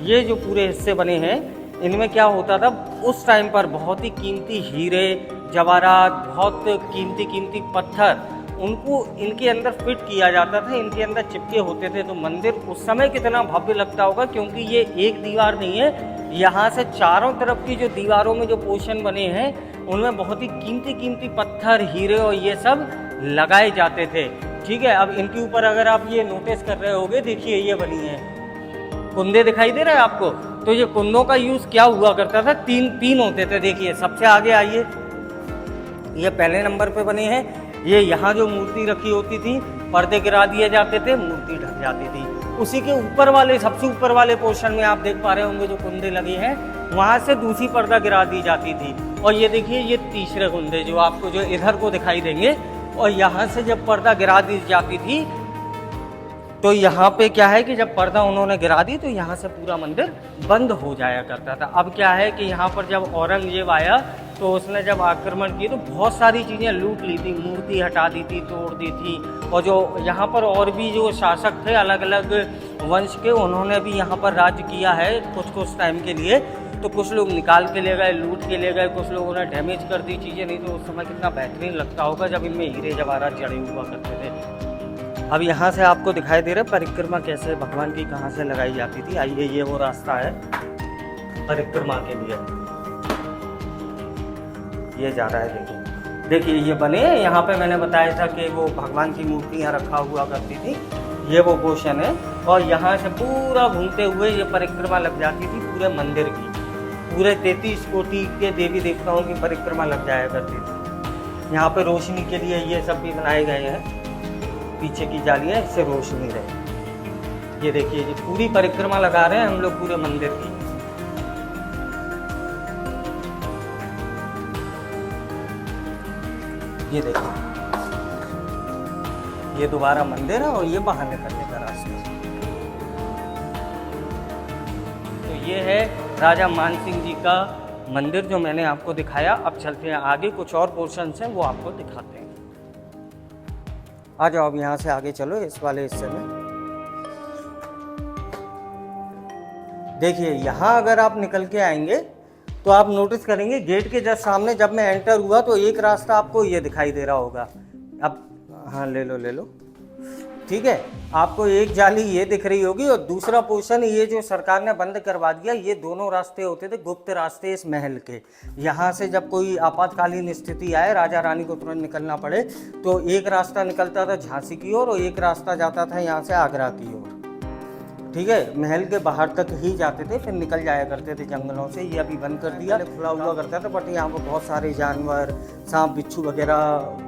ये जो पूरे हिस्से बने हैं, इनमें क्या होता था उस टाइम पर, बहुत ही कीमती हीरे जवाहरात, बहुत कीमती पत्थर उनको इनके अंदर फिट किया जाता था, इनके अंदर चिपके होते थे। तो मंदिर उस समय कितना भव्य लगता होगा, क्योंकि ये एक दीवार नहीं है, यहाँ से चारों तरफ की जो दीवारों में जो पोर्शन बने हैं उनमें बहुत ही कीमती पत्थर, हीरे और ये सब लगाए जाते थे। ठीक है, अब इनके ऊपर अगर आप ये नोटिस कर रहे होगे, देखिए ये बनी है, कुंदे दिखाई दे रहे हैं आपको, तो ये कुंदों का यूज़ क्या हुआ करता था, तीन होते थे। देखिए सबसे आगे आइए, ये पहले नंबर पे बने हैं। ये यहाँ जो मूर्ति रखी होती थी, पर्दे गिरा दिए जाते थे, मूर्ति ढक जाती थी। उसी के ऊपर वाले, सबसे ऊपर वाले पोर्शन में आप देख पा रहे होंगे जो कुंदे लगे हैं, वहाँ से दूसरी पर्दा गिरा दी जाती थी। और ये देखिए ये तीसरे कुंदे जो आपको जो इधर को दिखाई देंगे, और यहाँ से जब पर्दा गिरा दी जाती थी, तो यहाँ पे क्या है कि जब पर्दा उन्होंने गिरा दी तो यहाँ से पूरा मंदिर बंद हो जाया करता था। अब क्या है कि यहाँ पर जब औरंगजेब आया तो उसने जब आक्रमण किए तो बहुत सारी चीज़ें लूट ली थी, मूर्ति हटा दी थी, तोड़ दी थी। और जो यहाँ पर और भी जो शासक थे अलग अलग वंश के, उन्होंने भी यहाँ पर राज्य किया है कुछ टाइम के लिए। तो कुछ लोग निकाल के ले गए, लूट के ले गए, कुछ लोगों ने डैमेज कर दी चीज़ें। नहीं तो उस समय कितना बेहतरीन लगता होगा जब इनमें हीरे जवाहरात जड़े हुआ करते थे। अब यहाँ से आपको दिखाई दे रहा है परिक्रमा कैसे भगवान की कहाँ से लगाई जाती थी। आइए, ये वो रास्ता है परिक्रमा के लिए, ये जा रहा है। देखिए ये बने, यहाँ पे मैंने बताया था कि वो भगवान की मूर्तियाँ रखा हुआ करती थी, ये वो पोर्शन है। और यहाँ से पूरा घूमते हुए ये परिक्रमा लग जाती थी पूरे मंदिर की, पूरे 33 कोटि के देवी देवताओं की परिक्रमा लग जाया करती थी। यहाँ पे रोशनी के लिए ये सब भी बनाए गए हैं, पीछे की जालियाँ, इससे रोशनी रहे। ये देखिए ये पूरी परिक्रमा लगा रहे हैं हम लोग पूरे मंदिर की। ये देखिए ये दोबारा मंदिर है और ये बाहर निकलने का रास्ता। तो ये है राजा मान सिंह जी का मंदिर जो मैंने आपको दिखाया। अब चलते हैं आगे, कुछ और पोर्शंस हैं वो आपको दिखाते हैं। आ जाओ, अब यहाँ से आगे चलो इस वाले हिस्से में। देखिए यहाँ अगर आप निकल के आएंगे तो आप नोटिस करेंगे गेट के जस्ट सामने जब मैं एंटर हुआ तो एक रास्ता आपको ये दिखाई दे रहा होगा। अब हाँ ले लो, ठीक है। आपको एक जाली ये दिख रही होगी और दूसरा पोर्शन ये जो सरकार ने बंद करवा दिया। ये दोनों रास्ते होते थे गुप्त रास्ते इस महल के। यहाँ से जब कोई आपातकालीन स्थिति आए, राजा रानी को तुरंत निकलना पड़े, तो एक रास्ता निकलता था झांसी की ओर और एक रास्ता जाता था यहाँ से आगरा की ओर। ठीक है, महल के बाहर तक ही जाते थे, फिर निकल जाया करते थे जंगलों से। ये अभी बंद कर दिया, खुला हुआ करता था, बट यहाँ पर बहुत सारे जानवर, सांप बिच्छू वगैरह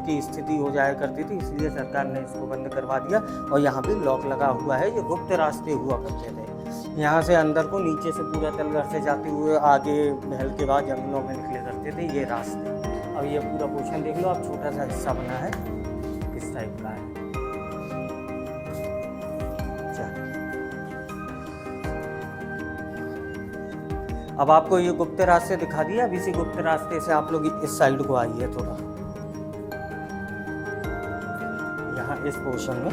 की स्थिति हो जाया करती थी, इसलिए सरकार ने इसको बंद करवा दिया। और यहाँ भी लॉक लगा हुआ है। ये गुप्त रास्ते हुआ करते थे। यहाँ से अंदर को नीचे से पूरा तलघर से जाते हुए आगे महल के बाद जंगलों में निकले करते थे ये रास्ते। अब ये पूरा पोर्शन देख लो आप, छोटा सा हिस्सा बना है, किस टाइप का है। अब आपको ये गुप्त रास्ते दिखा दिया। अब इसी गुप्त रास्ते से आप लोग इस साइड को आइए थोड़ा, यहाँ इस पोर्शन में।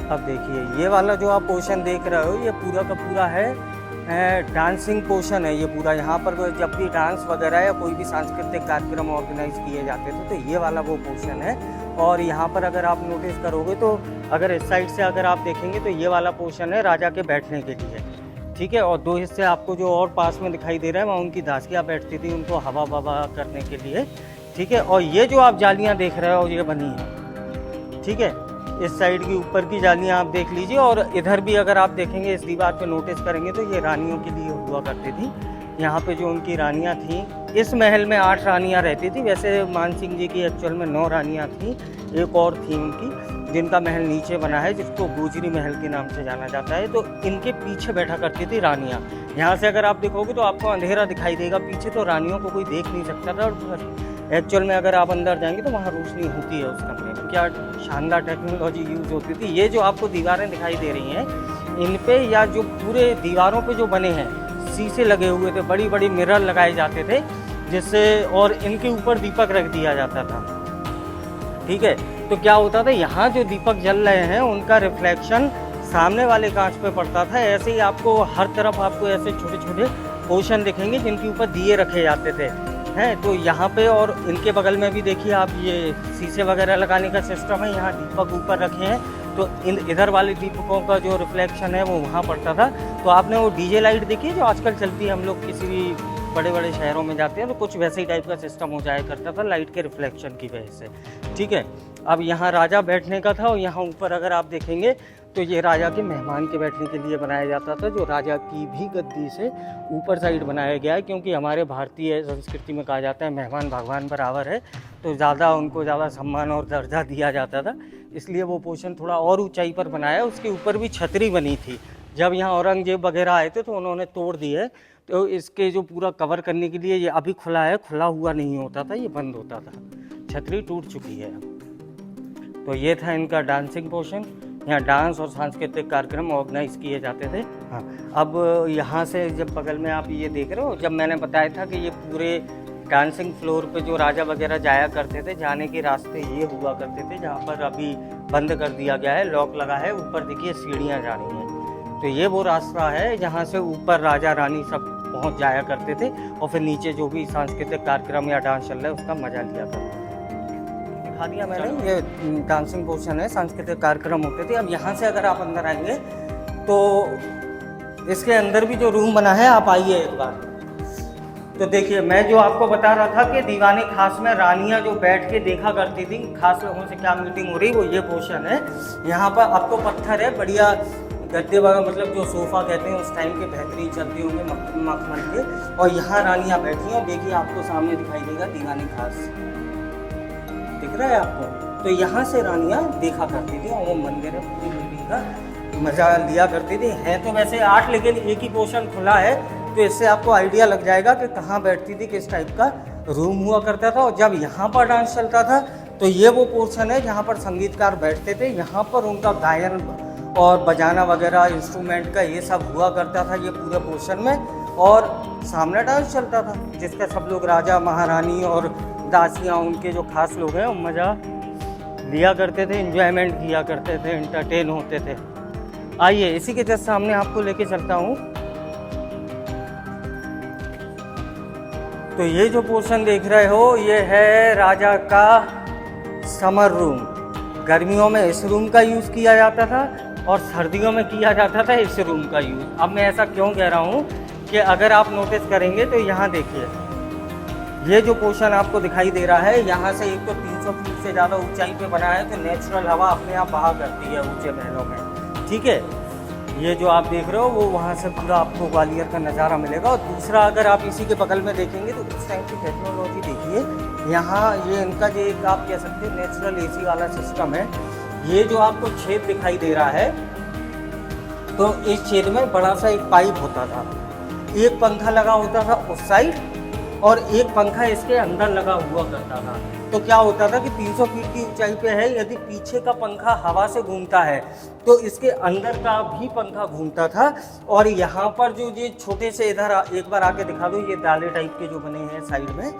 अब देखिए ये वाला जो आप पोर्शन देख रहे हो, ये पूरा का पूरा है डांसिंग पोर्शन है। ये पूरा यहाँ पर जब भी डांस वगैरह या कोई भी सांस्कृतिक कार्यक्रम ऑर्गेनाइज किए जाते थे तो ये वाला वो पोर्शन है। और यहाँ पर अगर आप नोटिस करोगे तो अगर इस साइड से अगर आप देखेंगे तो ये वाला पोर्शन है राजा के बैठने के लिए, ठीक है। और दो हिस्से आपको जो और पास में दिखाई दे रहा है वहाँ उनकी दासियाँ बैठती थी, उनको हवा ववा करने के लिए, ठीक है। और ये जो आप जालियाँ देख रहे हो ये बनी है, ठीक है। इस साइड की ऊपर की जालियाँ आप देख लीजिए। और इधर भी अगर आप देखेंगे इस दीवार पे नोटिस करेंगे तो ये रानियों के लिए हुआ करती थी। यहाँ पे जो उनकी रानियाँ थीं, इस महल में 8 रानियाँ रहती थी। वैसे मान सिंह जी की एक्चुअल में 9 रानियाँ थीं, एक और थी उनकी, जिनका महल नीचे बना है, जिसको गुजरी महल के नाम से जाना जाता है। तो इनके पीछे बैठा करती थी रानियाँ। यहाँ से अगर आप देखोगे तो आपको अंधेरा दिखाई देगा पीछे, तो रानियों को कोई देख नहीं सकता था। और एक्चुअल में अगर आप अंदर जाएंगे तो वहाँ रोशनी होती है उस कमरे में। क्या शानदार टेक्नोलॉजी यूज़ होती थी। ये जो आपको दीवारें दिखाई दे रही हैं, इन पे या जो पूरे दीवारों पे जो बने हैं शीशे लगे हुए थे, बड़ी बड़ी मिरर लगाए जाते थे जिससे, और इनके ऊपर दीपक रख दिया जाता था, ठीक है। तो क्या होता था, यहाँ जो दीपक जल रहे हैं उनका रिफ्लेक्शन सामने वाले कांच पे पड़ता था। ऐसे ही आपको हर तरफ आपको ऐसे छोटे छोटे पोर्शन दिखेंगे जिनके ऊपर दिए रखे जाते थे, हैं। तो यहाँ पे और इनके बगल में भी देखिए आप, ये शीशे वगैरह लगाने का सिस्टम है। यहाँ दीपक ऊपर रखे हैं, तो इधर वाले दीपकों का जो रिफ्लेक्शन है वो वहाँ पड़ता था। तो आपने वो डीजे लाइट देखी जो आजकल चलती है, हम लोग किसी भी बड़े बड़े शहरों में जाते हैं तो कुछ वैसे ही टाइप का सिस्टम हो जाया करता था लाइट के रिफ्लेक्शन की वजह से, ठीक है। अब यहाँ राजा बैठने का था, और यहाँ ऊपर अगर आप देखेंगे तो ये राजा के मेहमान के बैठने के लिए बनाया जाता था, जो राजा की भी गद्दी से ऊपर साइड बनाया गया है। क्योंकि हमारे भारतीय संस्कृति में कहा जाता है मेहमान भगवान बराबर है, तो ज़्यादा उनको ज़्यादा सम्मान और दर्जा दिया जाता था, इसलिए वो पोर्शन थोड़ा और ऊंचाई पर बनाया। उसके ऊपर भी छतरी बनी थी। जब यहाँ औरंगजेब वगैरह आए थे तो उन्होंने तोड़ दी है, तो इसके जो पूरा कवर करने के लिए ये अभी खुला है, खुला हुआ नहीं होता था, ये बंद होता था। छतरी टूट चुकी है अब। तो ये था इनका डांसिंग पोर्शन। यहाँ डांस और सांस्कृतिक कार्यक्रम ऑर्गेनाइज किए जाते थे। हाँ, अब यहाँ से जब बगल में आप ये देख रहे हो, जब मैंने बताया था कि ये पूरे डांसिंग फ्लोर पे जो राजा वगैरह जाया करते थे, जाने के रास्ते ये हुआ करते थे, जहाँ पर अभी बंद कर दिया गया है, लॉक लगा है। ऊपर देखिए सीढ़ियाँ जा रही हैं, तो ये वो रास्ता है जहाँ से ऊपर राजा रानी सब पहुँच जाया करते थे, और फिर नीचे जो भी सांस्कृतिक कार्यक्रम या डांस चल रहा है उसका मजा लिया करते थे। दिखा दिया मैंने, ये डांसिंग पोर्शन है, सांस्कृतिक कार्यक्रम होते थे। अब यहाँ से अगर आप अंदर आएंगे तो इसके अंदर भी जो रूम बना है, आप आइए एक बार। तो देखिए, मैं जो आपको बता रहा था कि दीवाने खास में रानियां जो बैठ के देखा करती थी खास लोगों से क्या मीटिंग हो रही, वो ये पोर्शन है। यहाँ पर अब तो पत्थर है, बढ़िया गद्दे वगैरह, मतलब जो सोफ़ा कहते हैं उस टाइम के बेहतरीन चलते होंगे मखमल के। और यहाँ रानियाँ बैठी हैं, देखिए आपको सामने दिखाई देगा दीवाने खास, दिख रहा है आपको। तो यहाँ से रानियाँ देखा करती थी, और वो मंदिर है, पूरी बिल्डिंग का मजा लिया करती थी। है तो वैसे 8, लेकिन एक ही पोर्शन खुला है, तो इससे आपको आइडिया लग जाएगा कि कहाँ बैठती थी, किस टाइप का रूम हुआ करता था। और जब यहाँ पर डांस चलता था तो ये वो पोर्शन है जहाँ पर संगीतकार बैठते थे, यहाँ पर उनका गायन और बजाना वगैरह इंस्ट्रूमेंट का ये सब हुआ करता था ये पूरे पोर्शन में। और सामने डांस चलता था जिसका सब लोग राजा महारानी और दासियाँ, उनके जो खास लोग हैं, वो मज़ा लिया करते थे, एंजॉयमेंट किया करते थे, एंटरटेन होते थे। आइए इसी के जस्ट सामने आपको लेके चलता हूँ। तो ये जो पोर्शन देख रहे हो, ये है राजा का समर रूम। गर्मियों में इस रूम का यूज़ किया जाता था और सर्दियों में किया जाता था इस रूम का यूज़। अब मैं ऐसा क्यों कह रहा हूँ कि अगर आप नोटिस करेंगे तो यहाँ देखिए, ये जो पोर्शन आपको दिखाई दे रहा है, यहाँ से एक तो 3 300 फीट से ज़्यादा ऊंचाई पे बना है, तो नेचुरल हवा अपने आप बहा करती है ऊंचे महलों में। ठीक है, ये जो आप देख रहे हो वो वहाँ से पूरा आपको ग्वालियर का नज़ारा मिलेगा। और दूसरा, अगर आप इसी के बगल में देखेंगे तो उस टाइम की टेक्नोलॉजी देखिए। यहाँ ये इनका जो एक आप कह सकते हैं नेचुरल AC वाला सिस्टम है। ये जो आपको छेद दिखाई दे रहा है, तो इस छेद में बड़ा सा एक पाइप होता था, एक पंखा लगा होता था उस साइड और एक पंखा इसके अंदर लगा हुआ करता था। तो क्या होता था कि 300 फीट की ऊंचाई पे है, यदि पीछे का पंखा हवा से घूमता है तो इसके अंदर का भी पंखा घूमता था। और यहाँ पर जो ये छोटे से, इधर एक बार आके दिखा दो, ये डाले टाइप के जो बने हैं साइड में,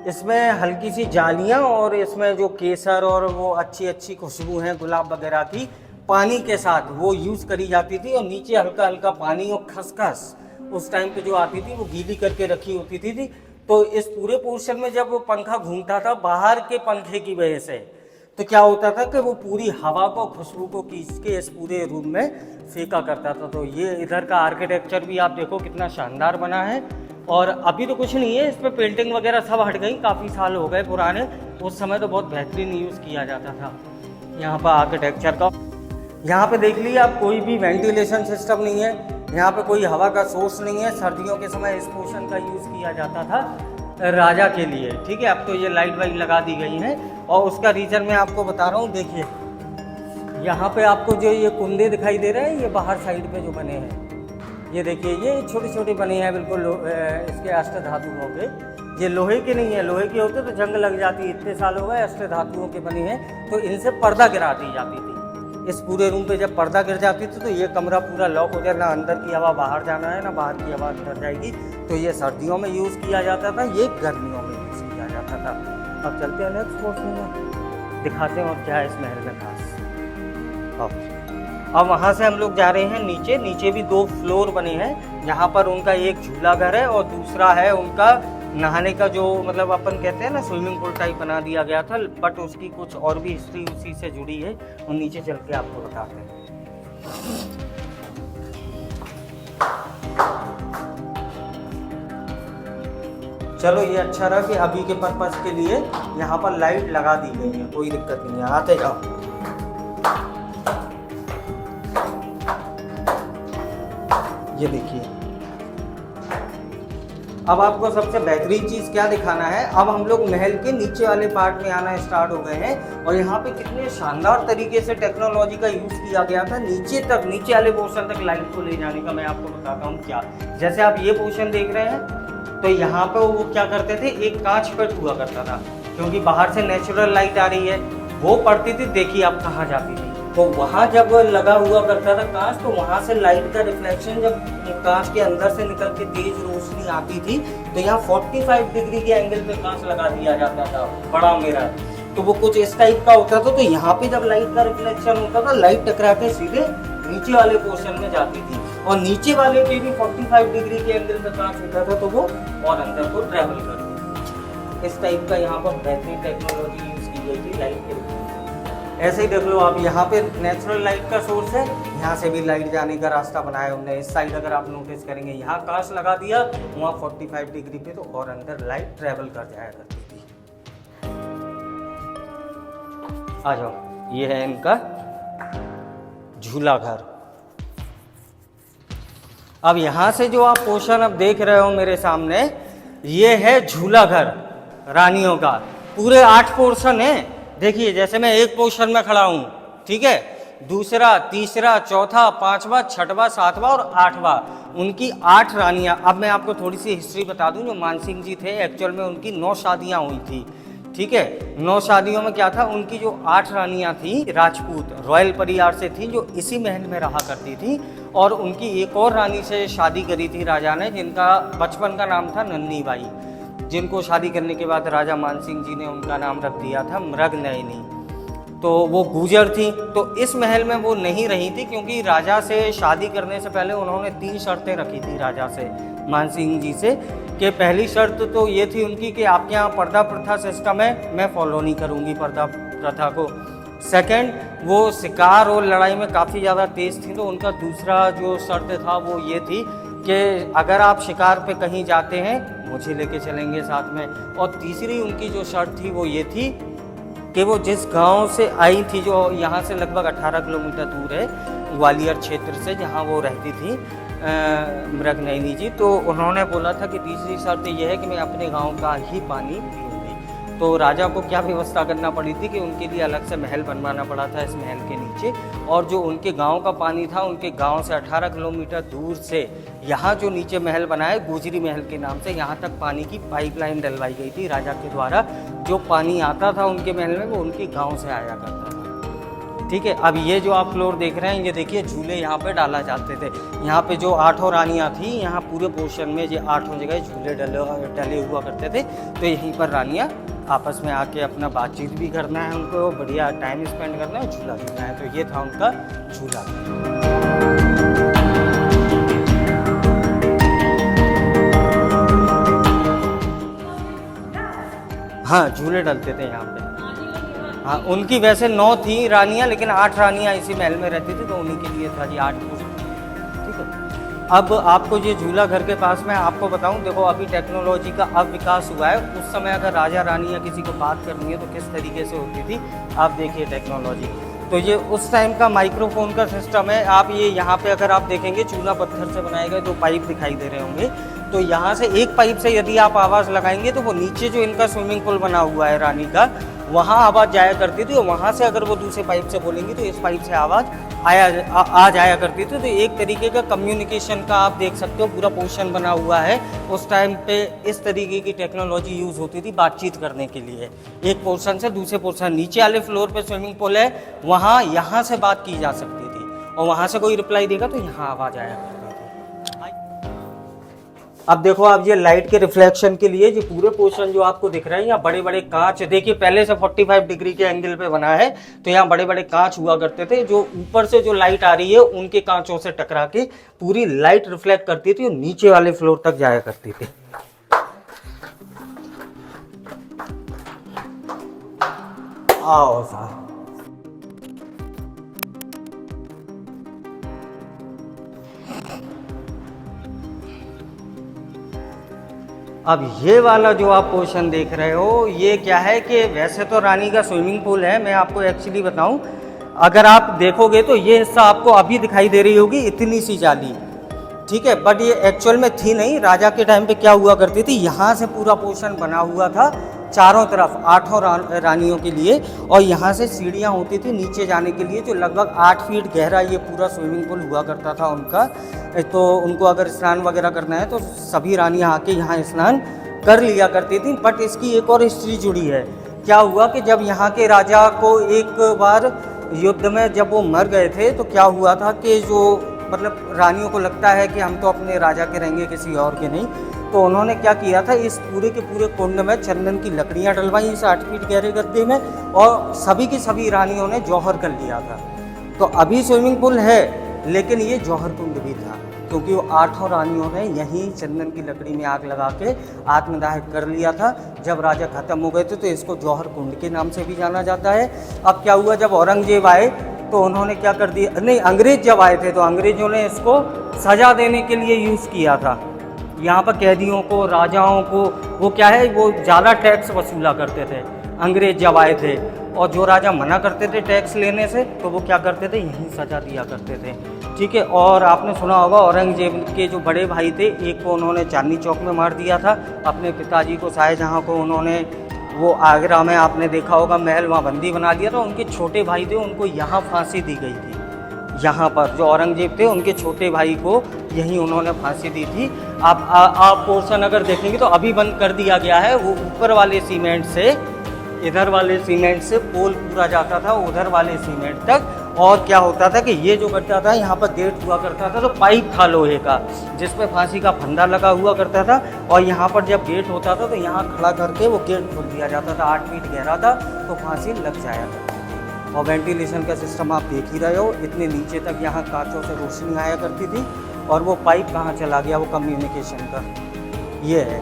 इसमें हल्की सी जालियाँ और इसमें जो केसर और वो अच्छी अच्छी खुशबू हैं गुलाब वगैरह की, पानी के साथ वो यूज़ करी जाती थी। और नीचे हल्का हल्का पानी और खसखस उस टाइम पे जो आती थी वो गीली करके रखी होती थी। तो इस पूरे पोर्शन में जब वो पंखा घूमता था बाहर के पंखे की वजह से, तो क्या होता था कि वो पूरी हवा को, खुशबू को खींच के इस पूरे रूम में फेंका करता था। तो ये इधर का आर्किटेक्चर भी आप देखो कितना शानदार बना है। और अभी तो कुछ नहीं है, इस पर पेंटिंग वगैरह सब हट गई, काफ़ी साल हो गए पुराने। उस समय तो बहुत बेहतरीन यूज़ किया जाता था यहाँ पर आर्किटेक्चर का। यहाँ पे देख लीजिए आप, कोई भी वेंटिलेशन सिस्टम नहीं है, यहाँ पे कोई हवा का सोर्स नहीं है। सर्दियों के समय इस पोर्शन का यूज़ किया जाता था राजा के लिए। ठीक है, अब तो ये लाइट वाइट लगा दी गई हैं। और उसका रीज़न मैं आपको बता रहा हूँ, देखिए यहाँ पे आपको जो ये कुंदे दिखाई दे रहे हैं, ये बाहर साइड पे जो बने हैं, ये देखिए ये छोटे छोटे बने हैं बिल्कुल इसके अष्ट धातुओं के। ये लोहे के नहीं है, लोहे के होते तो जंग लग जाती। इतने साल हो गए, अष्ट धातुओं के बने हैं, तो इनसे पर्दा गिरा दी जाती थी। इस पूरे रूम पे जब पर्दा गिर जाती थी तो ये कमरा पूरा लॉक हो जाए, ना अंदर की हवा बाहर जाना है ना बाहर की हवा अंदर जाएगी। तो ये सर्दियों में यूज़ किया जाता था, ये गर्मियों में यूज़ किया जाता था। अब चलते हैं नेक्स्ट पोर्शन में, दिखाते हैं और क्या है इस महल में खास। अब वहाँ से हम लोग जा रहे हैं नीचे। नीचे भी 2 फ्लोर बने हैं। यहाँ पर उनका एक झूला घर है और दूसरा है उनका नहाने का, जो मतलब अपन कहते हैं ना स्विमिंग पूल टाइप बना दिया गया था, बट उसकी कुछ और भी हिस्ट्री उसी से जुड़ी है। और नीचे चल के आपको बताते हैं। चलो, ये अच्छा रहा कि अभी के पर्पस के लिए यहाँ पर लाइट लगा दी गई है, कोई दिक्कत नहीं है। आते जाओ। ये देखिए, अब आपको सबसे बेहतरीन चीज़ क्या दिखाना है। अब हम लोग महल के नीचे वाले पार्ट में आना स्टार्ट हो गए हैं। और यहाँ पे कितने शानदार तरीके से टेक्नोलॉजी का यूज़ किया गया था। नीचे तक, नीचे वाले पोर्शन तक लाइट को ले जाने का मैं आपको बताता हूँ क्या। जैसे आप ये पोर्शन देख रहे हैं, तो यहाँ पे वो क्या करते थे, एक कांच कट हुआ करता था, क्योंकि बाहर से नेचुरल लाइट आ रही है, वो पड़ती थी। देखिए अब कहाँ जाती थी, तो वहाँ जब लगा हुआ करता था कांच, तो वहाँ से लाइट का रिफ्लेक्शन जब कांच के अंदर से निकल के तेज रोशनी आती थी, तो यहाँ 45 डिग्री के एंगल पे कांच लगा दिया जाता था, बड़ा मिरर। तो वो कुछ इस टाइप का होता था। तो यहाँ पे जब लाइट का रिफ्लेक्शन होता था, लाइट टकरा के सीधे नीचे वाले पोर्शन में जाती थी। और नीचे वाले पे भी 45 डिग्री के एंगल पे कांच होता था, तो वो और अंदर को ट्रेवल करती थी। इस टाइप का यहाँ पर बेहतरीन टेक्नोलॉजी यूज़ की गई थी लाइट के। ऐसे ही देख लो आप, यहाँ पे नेचुरल लाइट का सोर्स है, यहाँ से भी लाइट जाने का रास्ता बनाया उन्होंने। इस साइड अगर आप नोटिस करेंगे, यहाँ कांच लगा दिया, वहाँ 45 डिग्री पे, तो और अंदर लाइट ट्रेवल कर जाया करती थी। आ जाओ, ये है इनका झूला घर। अब यहाँ से जो आप पोर्शन अब देख रहे हो मेरे सामने, ये है झूला घर रानियों का। पूरे 8 पोर्शन है। देखिए, जैसे मैं एक पोर्शन में खड़ा हूँ, ठीक है, दूसरा, तीसरा, चौथा, 5वां, 6वां, 7वां और 8वां, उनकी 8 रानियाँ। अब मैं आपको थोड़ी सी हिस्ट्री बता दूं। जो मानसिंह जी थे, एक्चुअल में उनकी 9 शादियाँ हुई थी। ठीक है, 9 शादियों में क्या था, उनकी जो 8 रानियाँ थी राजपूत रॉयल परिवार से थी, जो इसी महल में रहा करती थी। और उनकी एक और रानी से शादी करी थी राजा ने, जिनका बचपन का नाम था नन्नी बाई, जिनको शादी करने के बाद राजा मानसिंह जी ने उनका नाम रख दिया था मृगनयनी। तो वो गुजर थी, तो इस महल में वो नहीं रही थी, क्योंकि राजा से शादी करने से पहले उन्होंने 3 शर्तें रखी थी राजा से, मानसिंह जी से। कि पहली शर्त तो ये थी उनकी कि आपके यहाँ पर्दा प्रथा सिस्टम है, मैं फॉलो नहीं करूँगी पर्दा प्रथा को। सेकंड, वो शिकार और लड़ाई में काफ़ी ज़्यादा तेज़ थी, तो उनका दूसरा जो शर्त था वो ये थी कि अगर आप शिकार पे कहीं जाते हैं, मुझे लेके चलेंगे साथ में। और तीसरी उनकी जो शर्त थी वो ये थी कि वो जिस गांव से आई थी, जो यहाँ से लगभग 18 किलोमीटर दूर है, ग्वालियर क्षेत्र से, जहाँ वो रहती थी मृगनयनी जी, तो उन्होंने बोला था कि तीसरी शर्त यह है कि मैं अपने गांव का ही पानी पीऊँगी। तो राजा को क्या व्यवस्था करना पड़ी थी कि उनके लिए अलग से महल बनवाना पड़ा था इस महल के नीचे, और जो उनके गांव का पानी था, उनके गांव से 18 किलोमीटर दूर से यहाँ जो नीचे महल बना है गुजरी महल के नाम से, यहाँ तक पानी की पाइपलाइन डलवाई गई थी राजा के द्वारा। जो पानी आता था उनके महल में वो उनके गाँव से आया करता था। ठीक है, अब ये जो आप फ्लोर देख रहे हैं, ये देखिए झूले यहाँ पे डाला जाते थे। यहाँ पे जो 8 रानियाँ थी, यहाँ पूरे पोर्शन में ये 8 जगह झूले डले हुआ करते थे। तो यहीं पर रानियाँ आपस में आके अपना बातचीत भी करना है, उनको बढ़िया टाइम स्पेंड करना है, झूला झूलना है। तो ये था उनका झूला। हाँ, झूले डलते थे यहाँ पे। हाँ, उनकी वैसे 9 थी रानियाँ, लेकिन 8 रानियाँ इसी महल में रहती थी, तो उन्हीं के लिए था जी 8 कुछ। ठीक है, अब आपको ये झूला घर के पास में आपको बताऊं, देखो अभी टेक्नोलॉजी का अब विकास हुआ है। उस समय अगर राजा रानी या किसी को बात करनी है तो किस तरीके से होती थी, आप देखिए टेक्नोलॉजी। तो ये उस टाइम का माइक्रोफोन का सिस्टम है। आप ये यहाँ पे अगर आप देखेंगे, चूना पत्थर से बनाए गए 2 पाइप दिखाई दे रहे होंगे। तो यहाँ से एक पाइप से यदि आप आवाज़ लगाएंगे तो वो नीचे जो इनका स्विमिंग पूल बना हुआ है रानी का, वहाँ आवाज़ जाया करती थी, और वहाँ से अगर वो दूसरे पाइप से बोलेंगी तो इस पाइप से आवाज़ आ जाया करती थी। तो एक तरीके का कम्युनिकेशन का आप देख सकते हो पूरा पोर्शन बना हुआ है। उस टाइम पे इस तरीके की टेक्नोलॉजी यूज़ होती थी बातचीत करने के लिए। एक पोर्शन से दूसरे पोर्शन, नीचे वाले फ्लोर पे स्विमिंग पूल है, वहाँ यहाँ से बात की जा सकती थी, और वहाँ से कोई रिप्लाई देगा तो यहाँ आवाज़ आया करती थी। अब देखो, आप ये लाइट के रिफ्लेक्शन के लिए जो पूरे पोर्शन जो आपको दिख रहे हैं, यहाँ बड़े बड़े कांच, देखिए पहले से 45 डिग्री के एंगल पे बना है, तो यहाँ बड़े बड़े कांच हुआ करते थे, जो ऊपर से जो लाइट आ रही है उनके कांचों से टकरा के पूरी लाइट रिफ्लेक्ट करती थी और नीचे वाले फ्लोर तक जाया करती थी। आओ साहब, अब ये वाला जो आप पोर्शन देख रहे हो, ये क्या है कि वैसे तो रानी का स्विमिंग पूल है। मैं आपको एक्चुअली बताऊं, अगर आप देखोगे तो ये हिस्सा आपको अभी दिखाई दे रही होगी, इतनी सी जाली, ठीक है, बट ये एक्चुअल में थी नहीं। राजा के टाइम पे क्या हुआ करती थी, यहाँ से पूरा पोर्शन बना हुआ था चारों तरफ 8 रानियों के लिए, और यहाँ से सीढ़ियाँ होती थी नीचे जाने के लिए, जो लगभग 8 फीट गहरा ये पूरा स्विमिंग पूल हुआ करता था उनका। तो उनको अगर स्नान वगैरह करना है तो सभी रानियाँ आके यहाँ स्नान कर लिया करती थी। बट इसकी एक और हिस्ट्री जुड़ी है। क्या हुआ कि जब यहाँ के राजा को एक बार युद्ध में जब वो मर गए थे, तो क्या हुआ था कि जो मतलब रानियों को लगता है कि हम तो अपने राजा के रहेंगे, किसी और के नहीं, तो उन्होंने क्या किया था, इस पूरे के पूरे कुंड में चंदन की लकड़ियाँ डलवाई इस 8 फीट गहरे गड्ढे में, और सभी की सभी रानियों ने जौहर कर लिया था। तो अभी स्विमिंग पूल है, लेकिन ये जौहर कुंड भी था, क्योंकि वो 8 रानियों ने यहीं चंदन की लकड़ी में आग लगा के आत्मदाह कर लिया था। जब राजा खत्म हो गए थे तो इसको जौहर कुंड के नाम से भी जाना जाता है। अब क्या हुआ, जब औरंगजेब आए तो उन्होंने क्या कर दिया, नहीं अंग्रेज जब आए थे तो अंग्रेजों ने इसको सजा देने के लिए यूज़ किया था। यहाँ पर कैदियों को, राजाओं को, वो क्या है, वो ज़्यादा टैक्स वसूला करते थे अंग्रेज जब आए थे, और जो राजा मना करते थे टैक्स लेने से तो वो क्या करते थे, यहीं सजा दिया करते थे। ठीक है, और आपने सुना होगा औरंगजेब के जो बड़े भाई थे, एक को उन्होंने चांदनी चौक में मार दिया था, अपने पिताजी को शाहजहाँ को उन्होंने वो आगरा में आपने देखा होगा महल, वहाँ बंदी बना दिया था। उनके छोटे भाई थे, उनको यहाँ फांसी दी गई थी। यहाँ पर जो औरंगजेब थे उनके छोटे भाई को यहीं उन्होंने फांसी दी थी। आप पोर्शन अगर देखेंगे तो अभी बंद कर दिया गया है। वो ऊपर वाले सीमेंट से, इधर वाले सीमेंट से पोल पूरा जाता था उधर वाले सीमेंट तक। और क्या होता था कि ये जो करता था, यहाँ पर गेट हुआ करता था, तो पाइप था लोहे का जिस पे फांसी का फंदा लगा हुआ करता था, और यहाँ पर जब गेट होता था तो यहाँ खड़ा करके वो गेट खोल दिया जाता था। 8 फीट गहरा था तो फांसी लग जाया करती थी। और वेंटिलेशन का सिस्टम आप देख ही रहे हो, इतने नीचे तक यहाँ कांचों से रोशनी आया करती थी। और वो पाइप कहाँ चला गया, वो कम्युनिकेशन का ये है।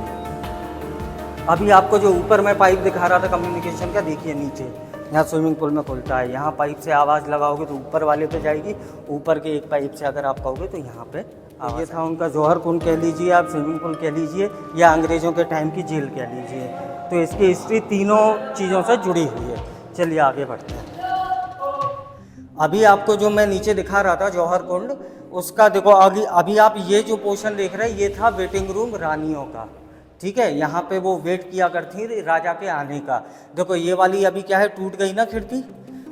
अभी आपको जो ऊपर मैं पाइप दिखा रहा था कम्युनिकेशन का, देखिए नीचे यहाँ स्विमिंग पूल में खुलता है। यहाँ पाइप से आवाज़ लगाओगे तो ऊपर वाले पे जाएगी, ऊपर के एक पाइप से अगर आप कहोगे तो यहाँ पे। ये था उनका जौहर कुंड कह लीजिए, आप स्विमिंग पूल कह लीजिए, या अंग्रेज़ों के टाइम की जेल कह लीजिए। तो इसकी हिस्ट्री तीनों चीज़ों से जुड़ी हुई है। चलिए आगे बढ़ते हैं। अभी आपको जो मैं नीचे दिखा रहा था जौहर कुंड, उसका देखो आगे अभी आप ये जो पोर्शन देख रहे हैं ये था वेटिंग रूम रानियों का, ठीक है। यहाँ पे वो वेट किया करती थी राजा के आने का। देखो ये वाली अभी क्या है, टूट गई ना खिड़की,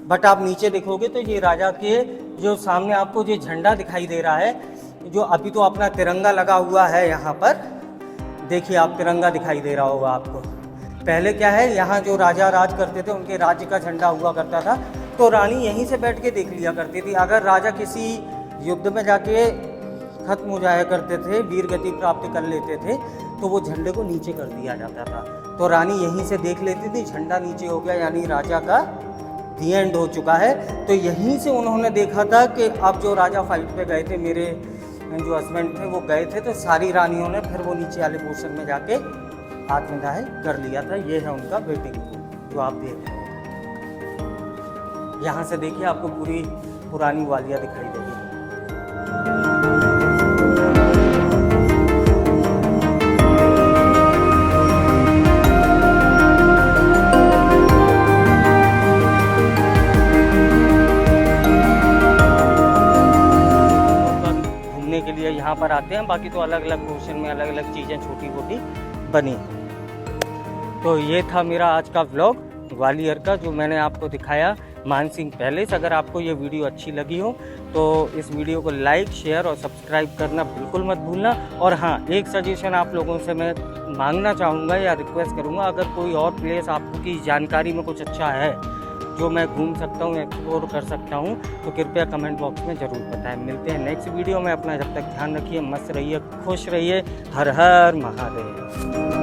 बट आप नीचे देखोगे तो ये राजा के जो सामने आपको जो झंडा दिखाई दे रहा है, जो अभी तो अपना तिरंगा लगा हुआ है यहाँ पर, देखिए आप तिरंगा दिखाई दे रहा होगा आपको। पहले क्या है, यहाँ जो राजा राज करते थे उनके राज्य का झंडा हुआ करता था, तो रानी यहीं से बैठ के देख लिया करती थी। अगर राजा किसी युद्ध में जाके खत्म हो जाया करते थे, वीर गति प्राप्त कर लेते थे, तो वो झंडे को नीचे कर दिया जाता था। तो रानी यहीं से देख लेती थी, झंडा नीचे हो गया यानी राजा का दी एंड हो चुका है। तो यहीं से उन्होंने देखा था कि अब जो राजा फाइट पे गए थे, मेरे जो हस्बैंड थे वो गए थे, तो सारी रानियों ने फिर वो नीचे वाले पोर्शन में जाके आत्मदाह कर लिया था। ये है उनका वेटिंग रूम जो आप देख रहे हैं। यहाँ से देखिए आपको पूरी पुरानी वालिया दिखाई देगी। घूमने के लिए यहाँ पर आते हैं, बाकी तो अलग अलग पोर्शन में अलग अलग चीज़ें छोटी मोटी बनी। तो ये था मेरा आज का व्लॉग ग्वालियर का, जो मैंने आपको दिखाया मानसिंह पैलेस। अगर आपको ये वीडियो अच्छी लगी हो तो इस वीडियो को लाइक, शेयर और सब्सक्राइब करना बिल्कुल मत भूलना। और हाँ, एक सजेशन आप लोगों से मैं मांगना चाहूँगा या रिक्वेस्ट करूँगा, अगर कोई और प्लेस आपकी जानकारी में कुछ अच्छा है जो मैं घूम सकता हूँ, एक्सप्लोर कर सकता हूँ, तो कृपया कमेंट बॉक्स में ज़रूर बताएं। मिलते हैं नेक्स्ट वीडियो में। अपना जब तक ध्यान रखिए, मस्त रहिए, खुश रहिए। हर हर महादेव।